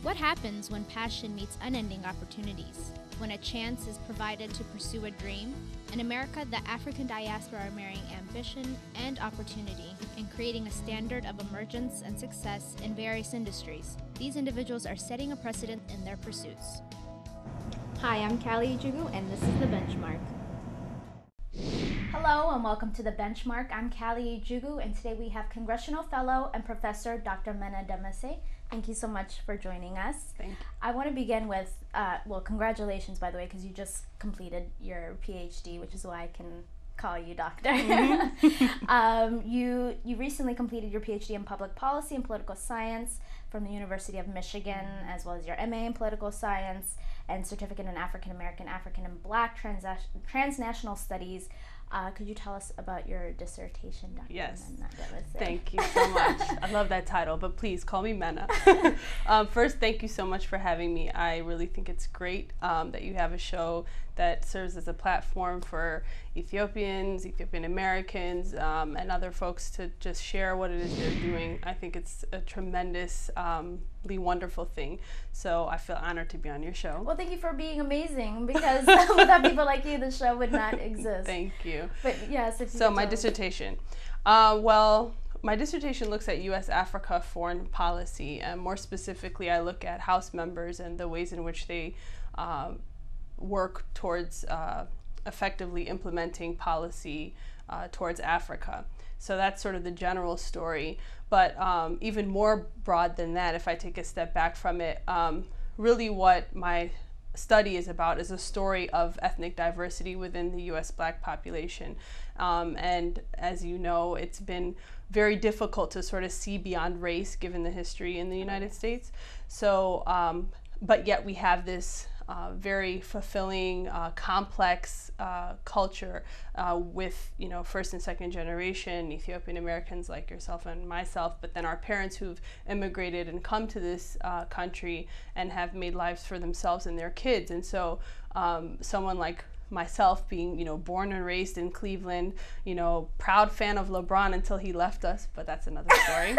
What happens when passion meets unending opportunities? When a chance is provided to pursue a dream? In America, the African diaspora are marrying ambition and opportunity and creating a standard of emergence and success in various industries. These individuals are setting a precedent in their pursuits. Hi, I'm Kallie Ejigu, and this is The Benchmark. Hello and welcome to The Benchmark. I'm Kallie Ejigu, and today we have Congressional Fellow and Professor Dr.Menna Demessie. Thank you so much for joining us. Thank you. I want to begin with, congratulations, by the way, because you just completed your PhD, which is why I can call you doctor. Mm-hmm. You recently completed your PhD in Public Policy and Political Science from the University of Michigan, as well as your MA in Political Science and Certificate in African American, African and Black Transnational Studies. Could you tell us about your dissertation, Dr. Yes. Menna? Thank you so much. I love that title, but please call me Menna. First, thank you so much for having me. I really think it's great that you have a show that serves as a platform for Ethiopians, Ethiopian Americans, and other folks to just share what it is they're doing. I think it's a tremendously wonderful thing. So I feel honored to be on your show. Well, thank you for being amazing, because without people like you, the show would not exist. Thank you. But yes, if you So could my tell us. dissertation. My dissertation looks at U.S.-Africa foreign policy, and more specifically, I look at House members and the ways in which they work towards effectively implementing policy towards Africa. So that's sort of the general story. But even more broad than that, if I take a step back from it, really what my study is about is a story of ethnic diversity within the U.S. Black population. And as you know, it's been very difficult to sort of see beyond race given the history in the United States. So, but yet we have this very fulfilling, complex culture with, first and second generation Ethiopian Americans like yourself and myself, but then our parents who've immigrated and come to this country and have made lives for themselves and their kids. And so someone like myself being, born and raised in Cleveland, proud fan of LeBron until he left us, but that's another story.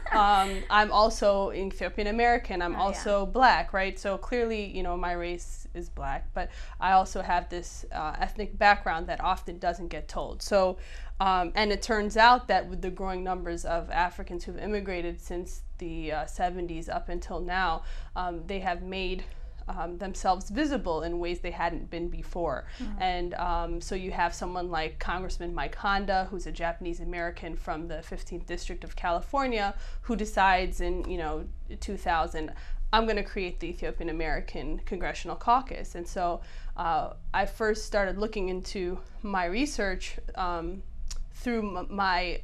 I'm also Ethiopian American. I'm also Black, right? So clearly, my race is Black, but I also have this ethnic background that often doesn't get told. So, and it turns out that with the growing numbers of Africans who've immigrated since the 70s up until now, they have made themselves visible in ways they hadn't been before. Mm-hmm. And so you have someone like Congressman Mike Honda, who's a Japanese American from the 15th District of California, who decides in 2000, I'm going to create the Ethiopian American Congressional Caucus. And so I first started looking into my research through my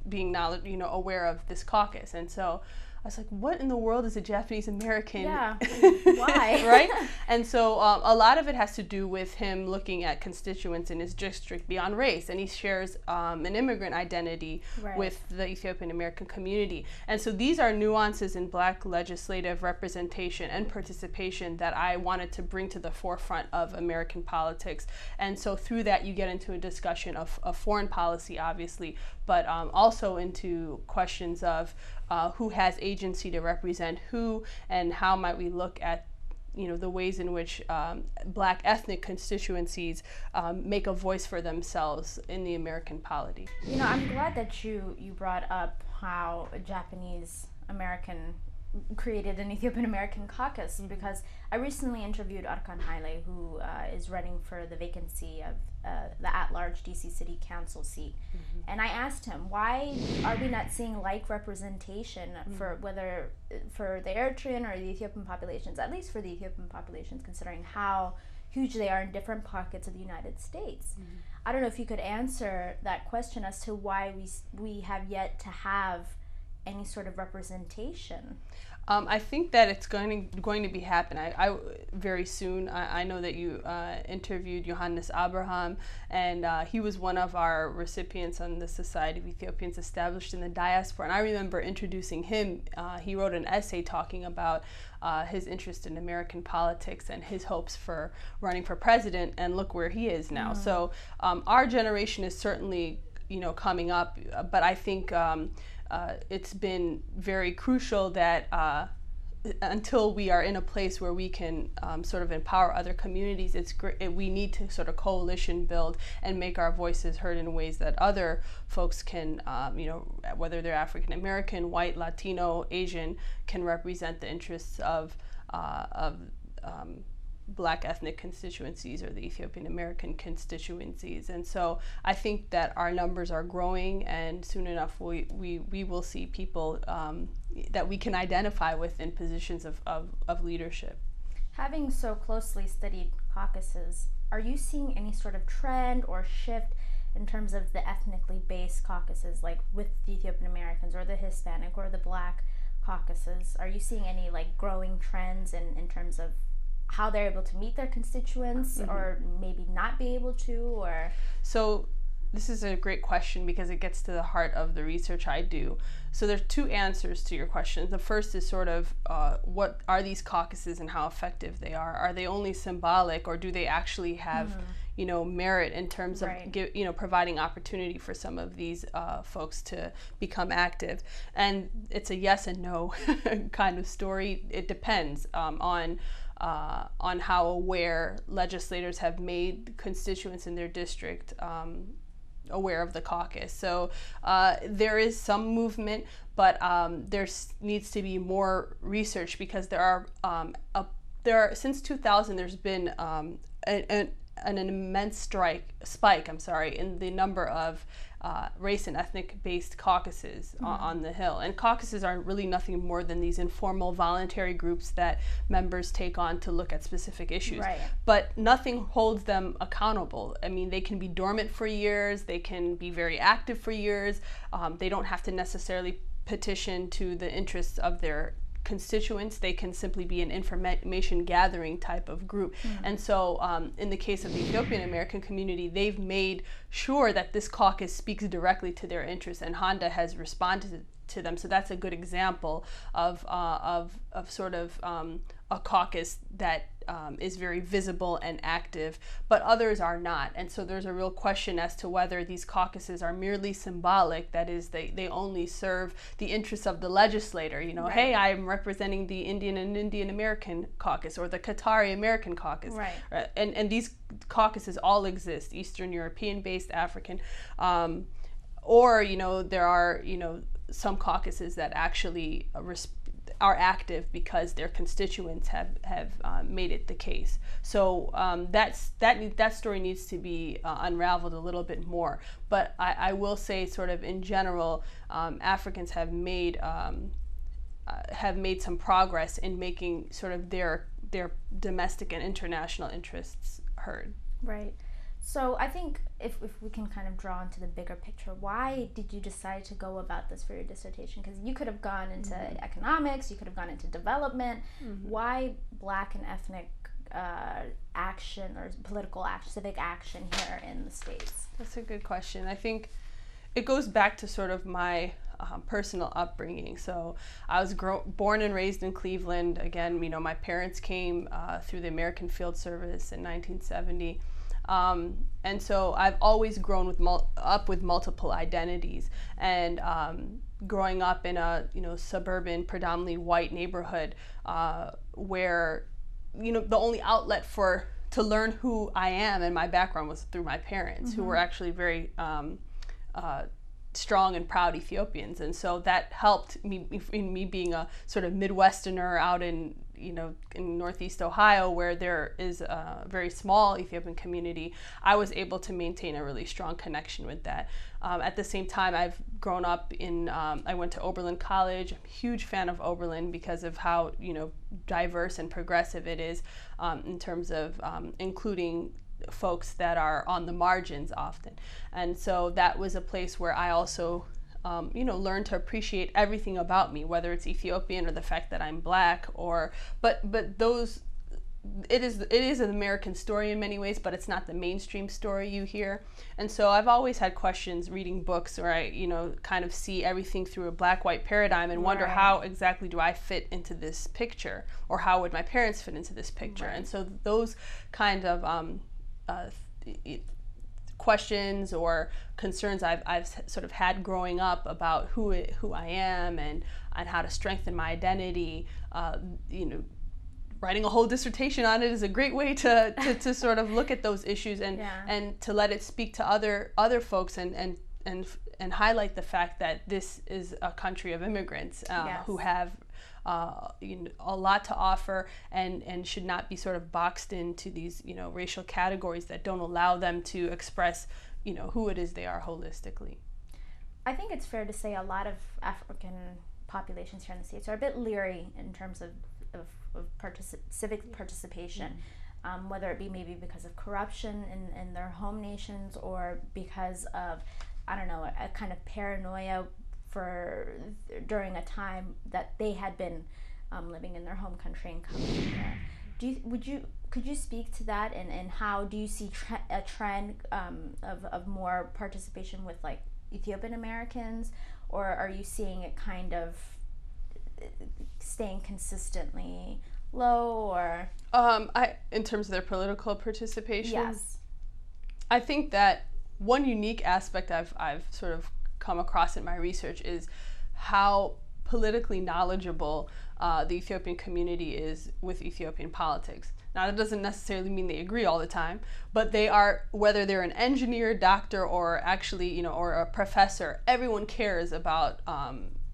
being aware of this caucus. And so I was like, what in the world is a Japanese American? Yeah, why? Right? And so a lot of it has to do with him looking at constituents in his district beyond race. And he shares an immigrant identity with the Ethiopian American community. And so these are nuances in Black legislative representation and participation that I wanted to bring to the forefront of American politics. And so through that, you get into a discussion of foreign policy, obviously, but also into questions of who has agency to represent who, and how might we look at the ways in which Black ethnic constituencies make a voice for themselves in the American polity. I'm glad that you brought up how a Japanese American created an Ethiopian American caucus, because I recently interviewed Arkan Haile, who is running for the vacancy of the at-large DC City Council seat. Mm-hmm. And I asked him, why are we not seeing like representation for whether for the Eritrean or the Ethiopian populations, at least for the Ethiopian populations, considering how huge they are in different pockets of the United States. Mm-hmm. I don't know if you could answer that question as to why we have yet to have any sort of representation. I think that it's going to be happening. I very soon. I know that you interviewed Johannes Abraham, and he was one of our recipients on the Society of Ethiopians established in the diaspora. And I remember introducing him. He wrote an essay talking about his interest in American politics and his hopes for running for president. And look where he is now. So our generation is certainly coming up, but I think it's been very crucial that until we are in a place where we can sort of empower other communities, we need to sort of coalition build and make our voices heard in ways that other folks can, whether they're African American, white, Latino, Asian, can represent the interests of Black ethnic constituencies or the Ethiopian American constituencies. And so I think that our numbers are growing, and soon enough we will see people that we can identify with in positions of leadership. Having so closely studied caucuses, are you seeing any sort of trend or shift in terms of the ethnically based caucuses, like with the Ethiopian Americans or the Hispanic or the Black caucuses? Are you seeing any like growing trends in terms of how they're able to meet their constituents, or maybe not be able to? Or so this is a great question because it gets to the heart of the research I do. So there's two answers to your question. The first is sort of what are these caucuses and how effective they are? Are they only symbolic, or do they actually have merit in terms of providing opportunity for some of these folks to become active? And it's a yes and no kind of story. It depends on how aware legislators have made constituents in their district aware of the caucus. So there is some movement, but there needs to be more research, because there are since 2000 there's been an immense spike in the number of race and ethnic based caucuses on the Hill. And caucuses are really nothing more than these informal voluntary groups that members take on to look at specific issues. Right. But nothing holds them accountable. I mean, they can be dormant for years, they can be very active for years. They don't have to necessarily petition to the interests of their constituents. They can simply be an information gathering type of group. And so in the case of the Ethiopian American community, they've made sure that this caucus speaks directly to their interests, and Honda has responded to them. So that's a good example of sort of a caucus that is very visible and active, but others are not. And so there's a real question as to whether these caucuses are merely symbolic, that is, they only serve the interests of the legislator. Hey, I'm representing the Indian and Indian American caucus, or the Qatari American caucus. Right. And these caucuses all exist, Eastern European based, African, or there are some caucuses that actually are active because their constituents have made it the case. So that story needs to be unraveled a little bit more. But I will say, sort of in general, Africans have made some progress in making sort of their domestic and international interests heard. Right. So I think if we can kind of draw into the bigger picture, why did you decide to go about this for your dissertation? Because you could have gone into economics, you could have gone into development. Why Black and ethnic action or political action, civic action here in the States? That's a good question. I think it goes back to sort of my personal upbringing. So I was born and raised in Cleveland. Again, my parents came through the American Field Service in 1970. And so I've always grown up with multiple identities, and growing up in a suburban, predominantly white neighborhood, where the only outlet to learn who I am and my background was through my parents, who were actually very strong and proud Ethiopians. And so that helped me in me being a sort of Midwesterner out in Northeast Ohio, where there is a very small Ethiopian community. I was able to maintain a really strong connection with that. At the same time, I've grown up I went to Oberlin College. I'm a huge fan of Oberlin because of how diverse and progressive it is in terms of including folks that are on the margins often. And so that was a place where I also learn to appreciate everything about me, whether it's Ethiopian or the fact that I'm Black, but it is an American story in many ways, but it's not the mainstream story you hear. And so I've always had questions reading books where I kind of see everything through a Black-white paradigm and wonder how exactly do I fit into this picture, or how would my parents fit into this picture. And so those kind of questions or concerns I've sort of had growing up about who I am and how to strengthen my identity, writing a whole dissertation on it is a great way to sort of look at those issues and to let it speak to other folks and highlight the fact that this is a country of immigrants who have a lot to offer and should not be sort of boxed into these racial categories that don't allow them to express who it is they are holistically. I think it's fair to say a lot of African populations here in the States are a bit leery in terms of civic participation, whether it be maybe because of corruption in their home nations or because of, I don't know, a kind of paranoia during a time that they had been living in their home country and coming here. Could you speak to that, and how do you see a trend of more participation with like Ethiopian Americans, or are you seeing it kind of staying consistently low, or in terms of their political participation? Yes. I think that one unique aspect I've sort of come across in my research is how politically knowledgeable the Ethiopian community is with Ethiopian politics. Now, that doesn't necessarily mean they agree all the time, but they are, whether they're an engineer, doctor, or actually, or a professor, everyone cares about,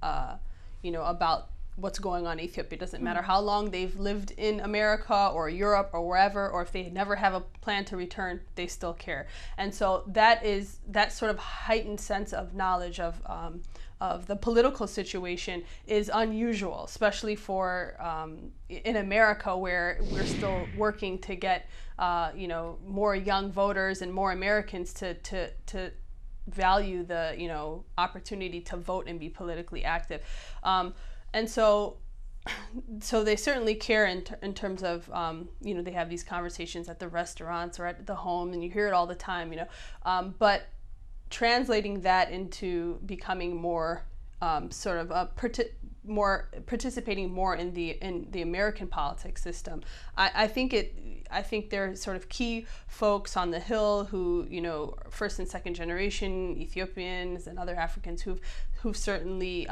about what's going on in Ethiopia. It doesn't matter how long they've lived in America or Europe or wherever, or if they never have a plan to return, they still care. And so that sort of heightened sense of knowledge of the political situation is unusual, especially for in America, where we're still working to get more young voters and more Americans to value the opportunity to vote and be politically active. And so they certainly care in terms of, they have these conversations at the restaurants or at the home, and you hear it all the time, but translating that into becoming more participating more in the American politics system. I think there are sort of key folks on the Hill who, first and second generation Ethiopians and other Africans who've certainly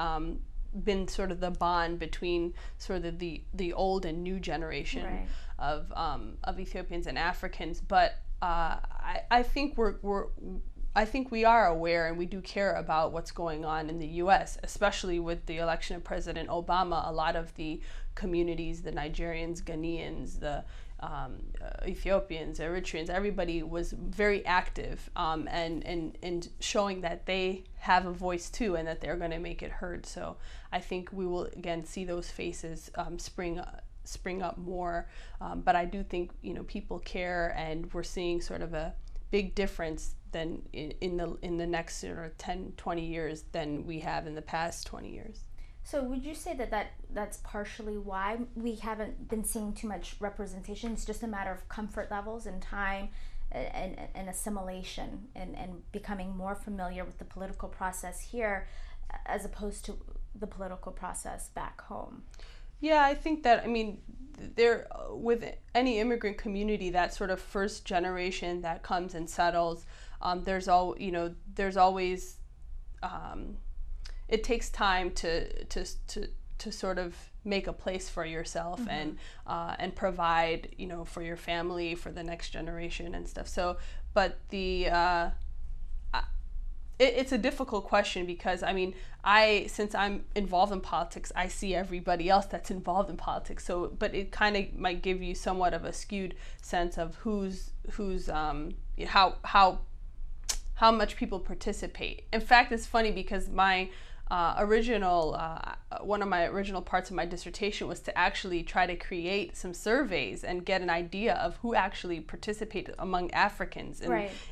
been sort of the bond between sort of the old and new generation, right, of Ethiopians and Africans. But I think I think we are aware and we do care about what's going on in the U.S., especially with the election of President Obama. A lot of the communities, the Nigerians, Ghanaians, the Ethiopians, Eritreans, everybody was very active and showing that they have a voice too and that they're going to make it heard. So I think we will again see those faces spring up more. But I do think people care, and we're seeing sort of a big difference than in the next 10, 20 years than we have in the past 20 years. So would you say that's partially why we haven't been seeing too much representation? It's just a matter of comfort levels and time and assimilation and becoming more familiar with the political process here as opposed to the political process back home? Yeah, I think that, there, with any immigrant community, that sort of first generation that comes and settles, there's always it takes time to sort of make a place for yourself, mm-hmm, and provide for your family, for the next generation and stuff. So, but it's a difficult question because since I'm involved in politics, I see everybody else that's involved in politics. So, but it kind of might give you somewhat of a skewed sense of who's how much people participate. In fact, it's funny because my one of my original parts of my dissertation was to actually try to create some surveys and get an idea of who actually participated among Africans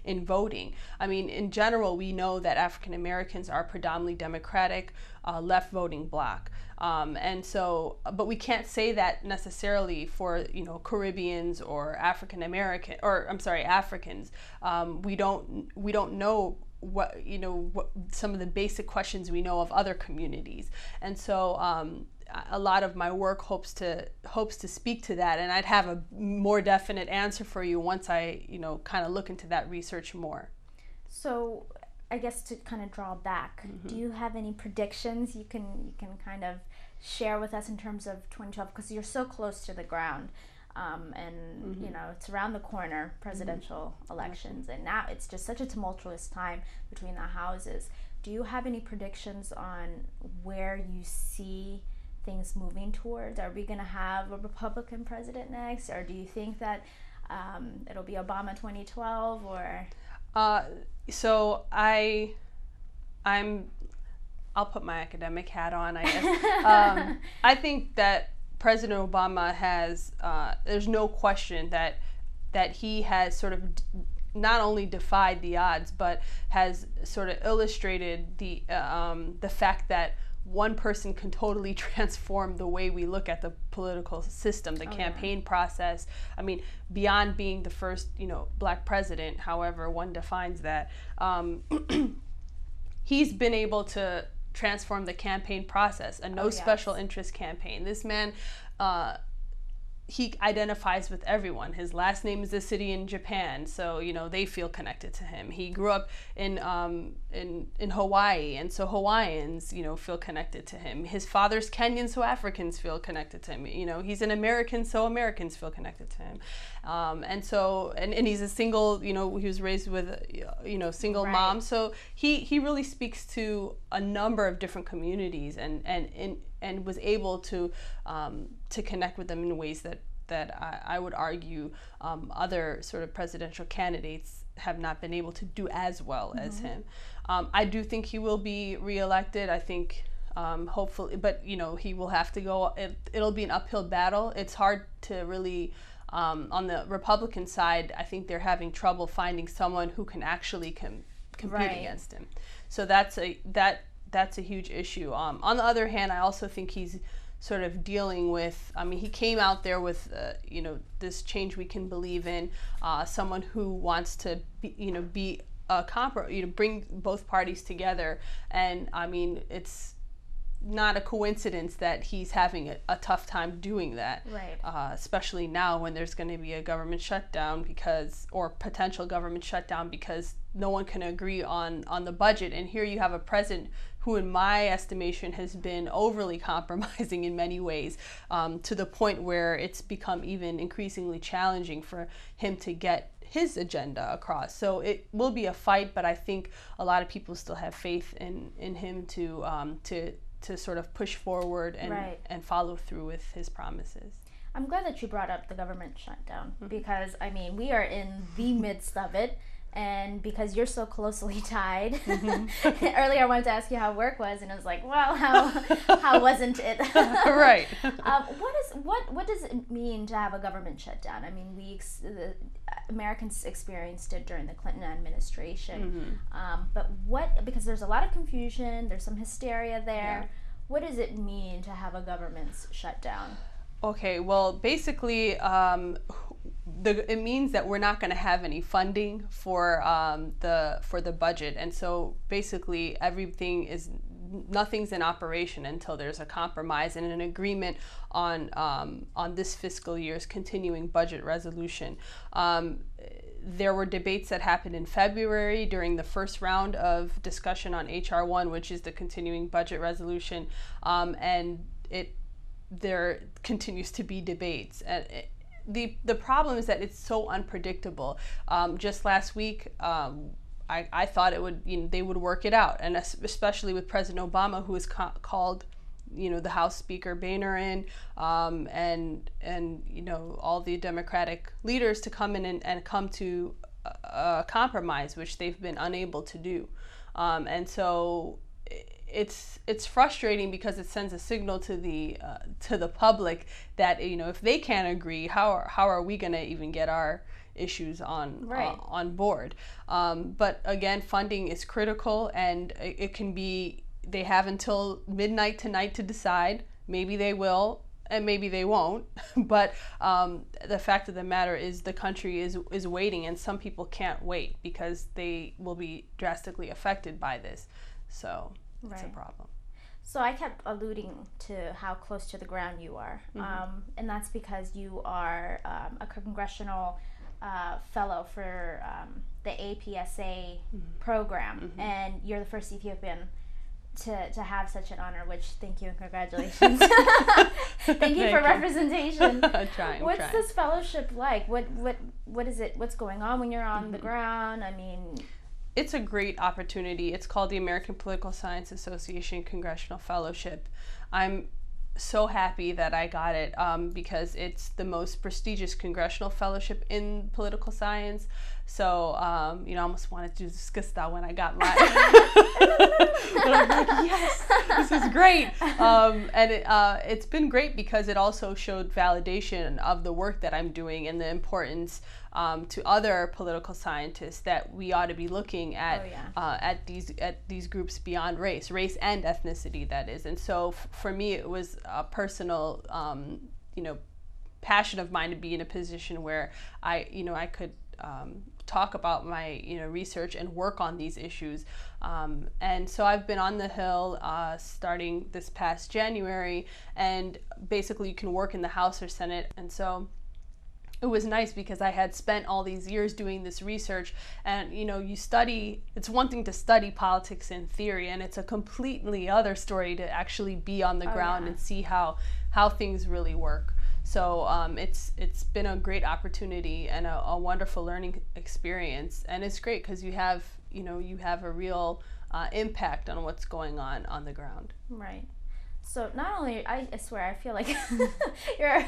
in voting. In general, we know that African Americans are predominantly Democratic, left voting bloc. And so, but we can't say that necessarily for, Caribbeans or Africans. We don't know what some of the basic questions we know of other communities. And so a lot of my work hopes to speak to that, and I'd have a more definite answer for you once I kind of look into that research more. So I guess to kind of draw back, do you have any predictions you can kind of share with us in terms of 2012? Because you're so close to the ground, and you know, it's around the corner, presidential elections, and now it's just such a tumultuous time between the houses. Do you have any predictions on where you see things moving towards? Are we going to have a Republican president next, or do you think that it'll be Obama 2012, or? So I'll put my academic hat on, I guess. I think that President Obama has, there's no question that he has sort of not only defied the odds, but has sort of illustrated the fact that one person can totally transform the way we look at the political system, the campaign process. I mean, beyond being the first, Black president, however one defines that, he's been able to transform the campaign process, a no special interest campaign. This man, he identifies with everyone. His last name is a city in Japan, so they feel connected to him. He grew up in Hawaii, and so Hawaiians feel connected to him. His father's Kenyan, so Africans feel connected to him. He's an American, so Americans feel connected to him. And he's a single. He was raised with single mom, so he really speaks to a number of different communities and was able to connect with them in ways that I would argue other sort of presidential candidates have not been able to do as well as him. I do think he will be reelected. I think hopefully, but he will have to go. It'll be an uphill battle. It's hard to really. On the Republican side, I think they're having trouble finding someone who can actually compete against him. So that's a huge issue. On the other hand, I also think he's sort of dealing with, he came out there with, this change we can believe in, someone who wants to be a bring both parties together. And it's not a coincidence that he's having a tough time doing that, especially now when there's going to be a government shutdown or potential government shutdown because no one can agree on the budget. And here you have a president who, in my estimation, has been overly compromising in many ways, to the point where it's become even increasingly challenging for him to get his agenda across. So it will be a fight, but I think a lot of people still have faith in him to sort of push forward and follow through with his promises. I'm glad that you brought up the government shutdown because, we are in the midst of it. And because you're so closely tied, earlier I wanted to ask you how work was, and I was like, well, how wasn't it? Right. What does it mean to have a government shutdown? The Americans experienced it during the Clinton administration, but because there's a lot of confusion, there's some hysteria there. Yeah. What does it mean to have a government shutdown? Okay, well, basically, it means that we're not going to have any funding for the budget, and so basically nothing's in operation until there's a compromise and an agreement on this fiscal year's continuing budget resolution. There were debates that happened in February during the first round of discussion on H.R. 1, which is the continuing budget resolution, and there continues to be debates. And the problem is that it's so unpredictable. Just last week, I thought they would work it out, and especially with President Obama, who has called the House Speaker Boehner in, and all the Democratic leaders to come in and come to a compromise, which they've been unable to do, and so it's frustrating because it sends a signal to the public that if they can't agree, how are we going to even get our issues on board? But again, funding is critical, and it can be. They have until midnight tonight to decide. Maybe they will, and maybe they won't. But the fact of the matter is, the country is waiting, and some people can't wait because they will be drastically affected by this. So. It's a problem. So I kept alluding to how close to the ground you are, and that's because you are a congressional fellow for the APSA program, and you're the first Ethiopian to have such an honor, which thank you and congratulations. Thank you for representation. What's this fellowship like? What is it? What's going on when you're on the ground? I mean, it's a great opportunity. It's called the American Political Science Association Congressional Fellowship. I'm so happy that I got it because it's the most prestigious congressional fellowship in political science. So, I almost wanted to discuss that when I got mine. But I'm like, yes, this is great. And it's been great because it also showed validation of the work that I'm doing and the importance to other political scientists that we ought to be looking at at these groups beyond race and ethnicity, that is. And so for me, it was a personal, passion of mine to be in a position where I could talk about my research and work on these issues, and so I've been on the Hill starting this past January, and basically you can work in the House or Senate. And so it was nice because I had spent all these years doing this research, and it's one thing to study politics in theory, and it's a completely other story to actually be on the ground and see how things really work. So it's been a great opportunity and a wonderful learning experience, and it's great because you have a real impact on what's going on the ground. Right. So not only, I swear, I feel like you're a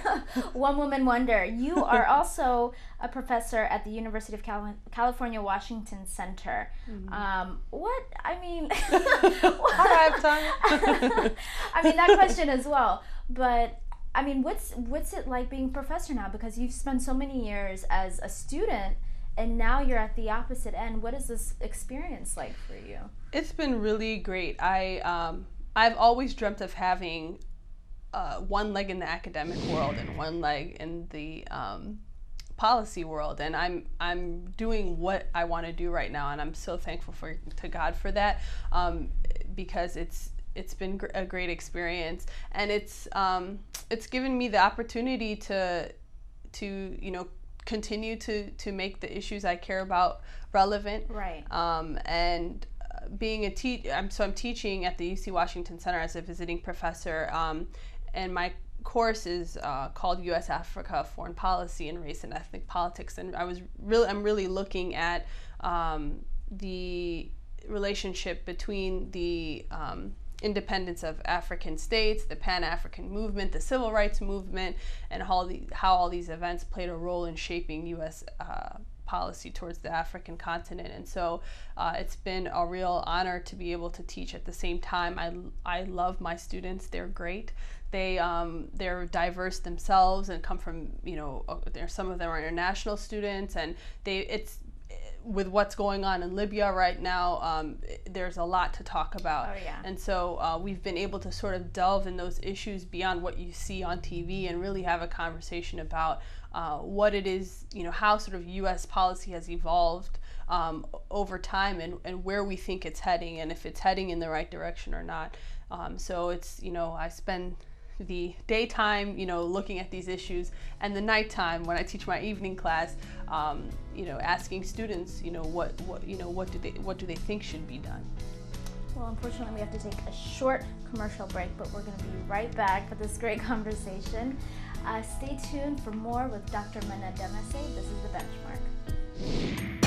one-woman wonder. You are also a professor at the University of California, Washington Center. Mm-hmm. I mean, I have time. I mean, that question as well. But I mean, what's it like being a professor now? Because you've spent so many years as a student, and now you're at the opposite end. What is this experience like for you? It's been really great. I've always dreamt of having one leg in the academic world and one leg in the policy world, and I'm doing what I want to do right now, and I'm so thankful to God for that, because it's been a great experience, and it's given me the opportunity to continue to make the issues I care about relevant. Right. And being I'm teaching at the UC Washington Center as a visiting professor, and my course is called U.S. Africa Foreign Policy and Race and Ethnic Politics, and I'm really looking at the relationship between the independence of African states, the Pan-African movement, the Civil Rights Movement, and how all these events played a role in shaping U.S. policy towards the African continent. And so it's been a real honor to be able to teach at the same time. I love my students. They're great. They're diverse themselves and come from, some of them are international students, and with what's going on in Libya right now, there's a lot to talk about. Oh, yeah. And so we've been able to sort of delve in those issues beyond what you see on TV and really have a conversation about what it is, how sort of U.S. policy has evolved over time, and where we think it's heading, and if it's heading in the right direction or not. So it's, I spend the daytime, looking at these issues, and the nighttime when I teach my evening class, asking students, what do they think should be done. Well, unfortunately, we have to take a short commercial break, but we're going to be right back for this great conversation. Stay tuned for more with Dr. Menna Demessie. This is The Benchmark.